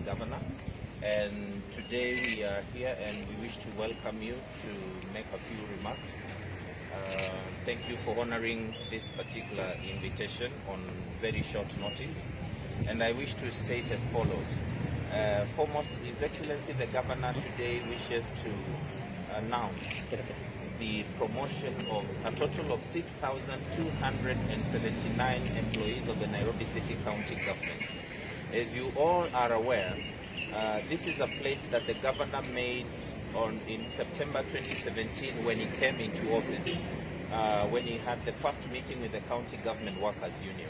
Governor, and today we are here and we wish to welcome you to make a few remarks. Thank you for honoring this particular invitation on very short notice, and I wish to state as follows. Foremost, His Excellency the Governor today wishes to announce the promotion of a total of 6,279 employees of the Nairobi City County Government. As you all are aware, this is a pledge that the Governor made in September 2017 when he came into office, when he had the first meeting with the County Government Workers Union.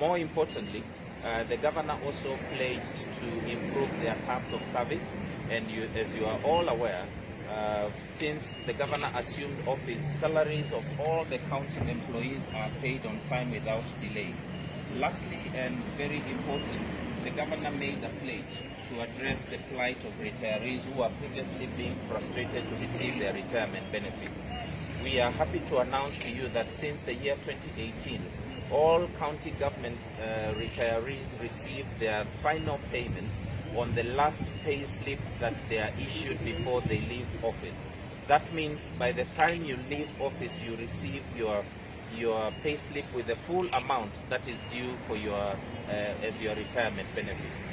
More importantly, the Governor also pledged to improve their terms of service, and as you are all aware, since the Governor assumed office, salaries of all the county employees are paid on time without delay. Lastly, and very important, the Governor made a pledge to address the plight of retirees who are previously being frustrated to receive their retirement benefits. We are happy to announce to you that since the year 2018, all county government retirees receive their final payment on the last pay slip that they are issued before they leave office. That means by the time you leave office, you receive your pay slip with the full amount that is due for your as your retirement benefits.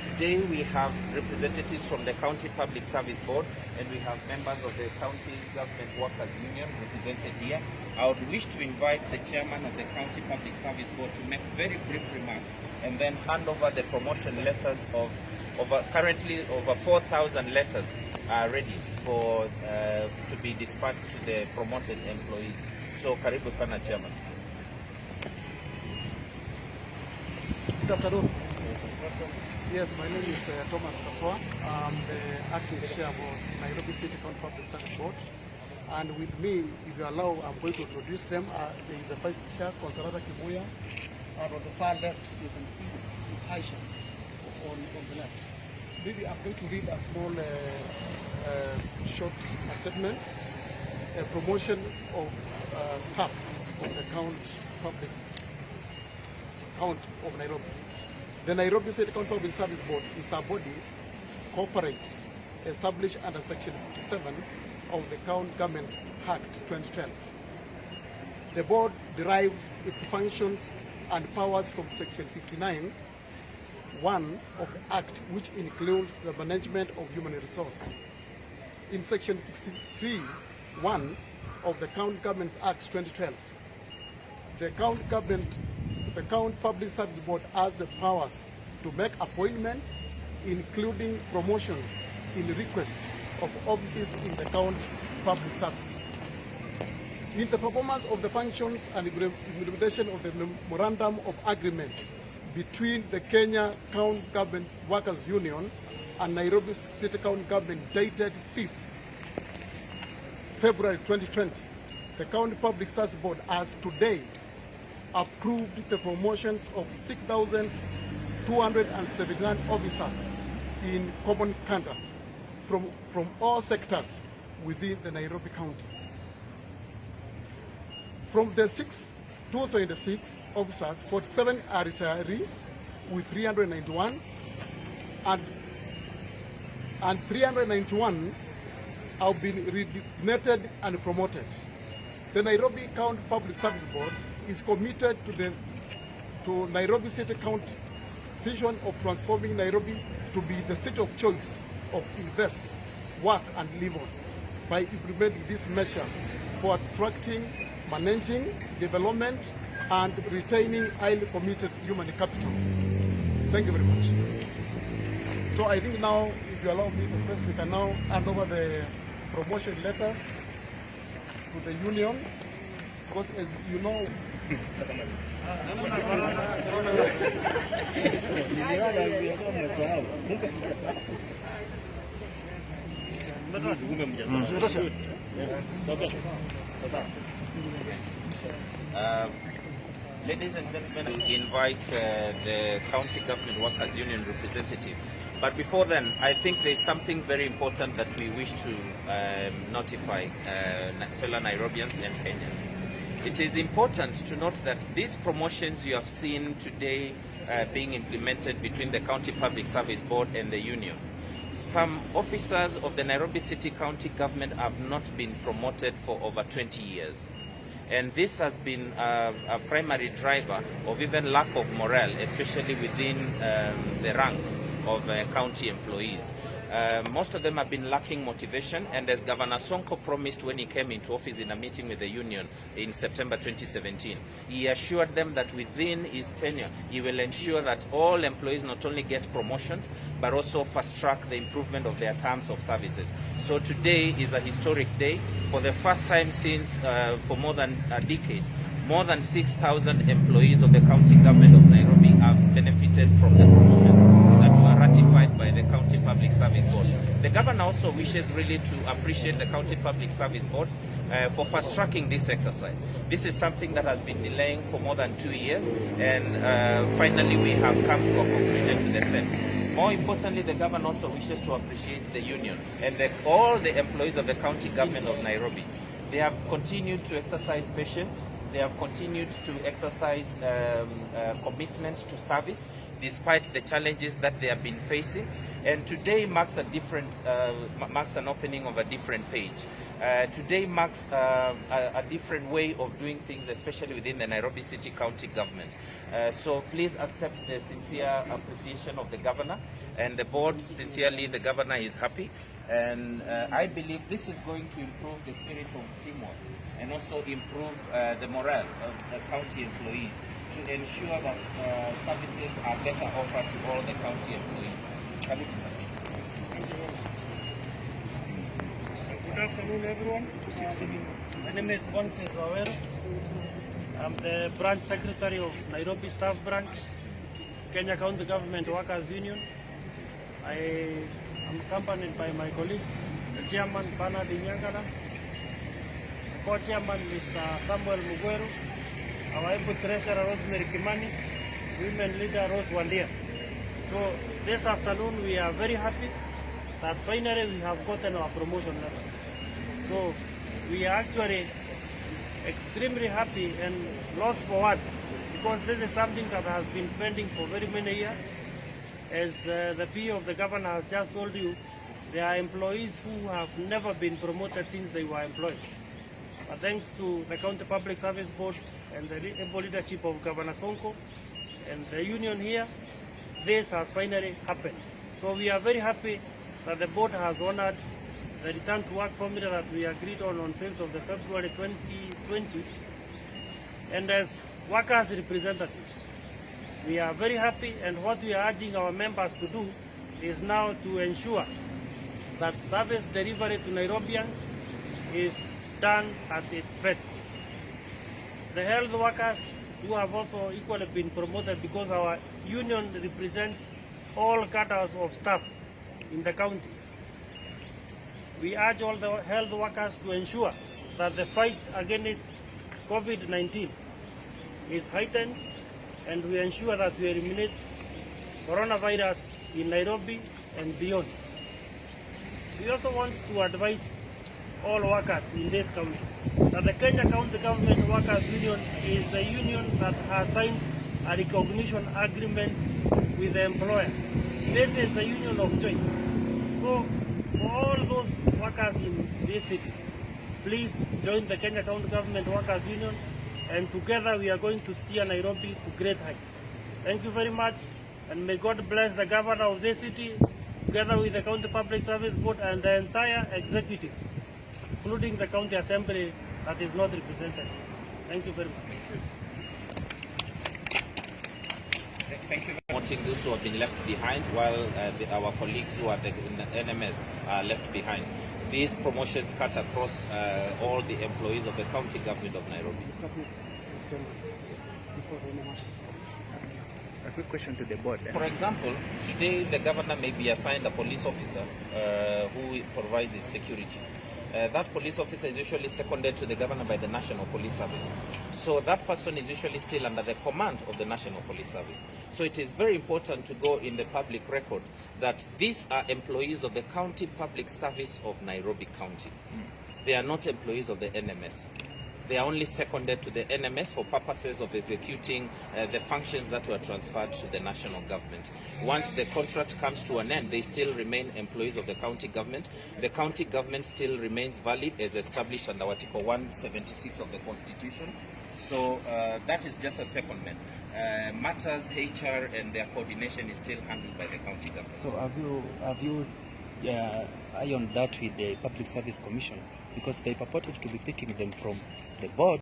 Today we have representatives from the County Public Service Board, and we have members of the County Government Workers Union represented here. I would wish to invite the chairman of the County Public Service Board to make very brief remarks and then hand over the promotion letters of currently over 4,000 letters are ready for to be dispatched to the promoted employees. So karibu sana, chairman. Good afternoon. Yes, my name is Thomas Kaswa. I'm the acting chair of Nairobi City County Public Service Board. And with me, if you allow, I'm going to introduce them. There is the vice chair, Contractor Kibuya. And on the far left, you can see is Aisha on the left. Maybe I'm going to read a small short statement. A promotion of staff of the Count of Nairobi. The Nairobi City County Public Service Board is a body corporate established under Section 57 of the County Governments Act 2012. The board derives its functions and powers from Section 59(1) of the Act, which includes the management of human resource. In Section 63(1) of the County Governments Act 2012, the County Public Service Board has the powers to make appointments, including promotions in requests of offices in the County Public Service. In the performance of the functions and implementation of the Memorandum of Agreement between the Kenya County Government Workers Union and Nairobi City County Government dated 5th February 2020, the County Public Service Board has today approved the promotions of 6,279 officers in common conduct from all sectors within the Nairobi County. From the 276 officers, 47 are retirees with 391, and 391 have been redesignated and promoted. The Nairobi County Public Service Board is committed to Nairobi City County vision of transforming Nairobi to be the city of choice of invest, work and live on by implementing these measures for attracting, managing, development and retaining highly committed human capital. Thank you very much. So I think now, if you allow me, we can now hand over the promotion letters to the union, because as you know, ladies and gentlemen, I invite the County Government Workers Union representative. But before then, I think there's something very important that we wish to notify fellow Nairobians and Kenyans. It is important to note that these promotions you have seen today being implemented between the County Public Service Board and the union. Some officers of the Nairobi City County government have not been promoted for over 20 years. And this has been a primary driver of even lack of morale, especially within the ranks of county employees. Most of them have been lacking motivation, and as Governor Sonko promised when he came into office in a meeting with the union in September 2017, he assured them that within his tenure, he will ensure that all employees not only get promotions, but also fast-track the improvement of their terms of services. So today is a historic day. For the first time since for more than a decade, more than 6,000 employees of the county government of Nairobi have benefited from the promotions that were ratified by the County Public Service Board. The governor also wishes really to appreciate the County Public Service Board for fast-tracking this exercise. This is something that has been delaying for more than 2 years, and finally we have come to a conclusion to the same. More importantly, the governor also wishes to appreciate the union and all the employees of the county government of Nairobi. They have continued to exercise patience. They have continued to exercise commitment to service despite the challenges that they have been facing. And today marks marks an opening of a different page. Today marks a different way of doing things, especially within the Nairobi City County government. So please accept the sincere appreciation of the governor and the board. Sincerely, the governor is happy, and I believe this is going to improve the spirit of teamwork and also improve the morale of the county employees to ensure that services are better offered to all the county employees. Good afternoon, everyone. My name is Sonko. I'm the branch secretary of Nairobi Staff Branch, Kenya County Government Workers Union. I am accompanied by my colleagues, the chairman, Bernard Inyangala, co-chairman, Mr. Samuel Mugweru, our able treasurer, Rosemary Kimani, women leader, Rose Wandia. So this afternoon, we are very happy that finally we have gotten our promotion level. So we are actually extremely happy and lost for words, because this is something that has been pending for very many years. As the PO of the governor has just told you, there are employees who have never been promoted since they were employed. But thanks to the County Public Service Board and the able leadership of Governor Sonko and the union here, this has finally happened. So we are very happy that the board has honored the return to work formula that we agreed on 5th of February 2020. And as workers' representatives, we are very happy, and what we are urging our members to do is now to ensure that service delivery to Nairobians is done at its best. The health workers who have also equally been promoted, because our union represents all cadres of staff in the county. We urge all the health workers to ensure that the fight against COVID-19 is heightened, and we ensure that we eliminate coronavirus in Nairobi and beyond. We also want to advise all workers in this county that the Kenya County Government Workers Union is the union that has signed a recognition agreement with the employer. This is the union of choice. So for all those workers in this city, please join the Kenya County Government Workers Union, and together we are going to steer Nairobi to great heights. Thank you very much, and may God bless the governor of this city, together with the County Public Service Board and the entire executive, including the County Assembly that is not represented. Thank you very much. Thank you. Promoting those who have been left behind, while our colleagues who are in the NMS are left behind. These promotions cut across all the employees of the county government of Nairobi. A quick question to the board. For example, today the governor may be assigned a police officer who provides his security. That police officer is usually seconded to the governor by the National Police Service. So that person is usually still under the command of the National Police Service. So it is very important to go in the public record that these are employees of the County Public Service of Nairobi County. They are not employees of the NMS. They are only seconded to the NMS for purposes of executing the functions that were transferred to the national government. Once the contract comes to an end, they still remain employees of the county government. The county government still remains valid as established under Article 176 of the Constitution. So that is just a secondment. Matters HR and their coordination is still handled by the county government. So have you ironed that with the Public Service Commission? Because they purported to be picking them from the board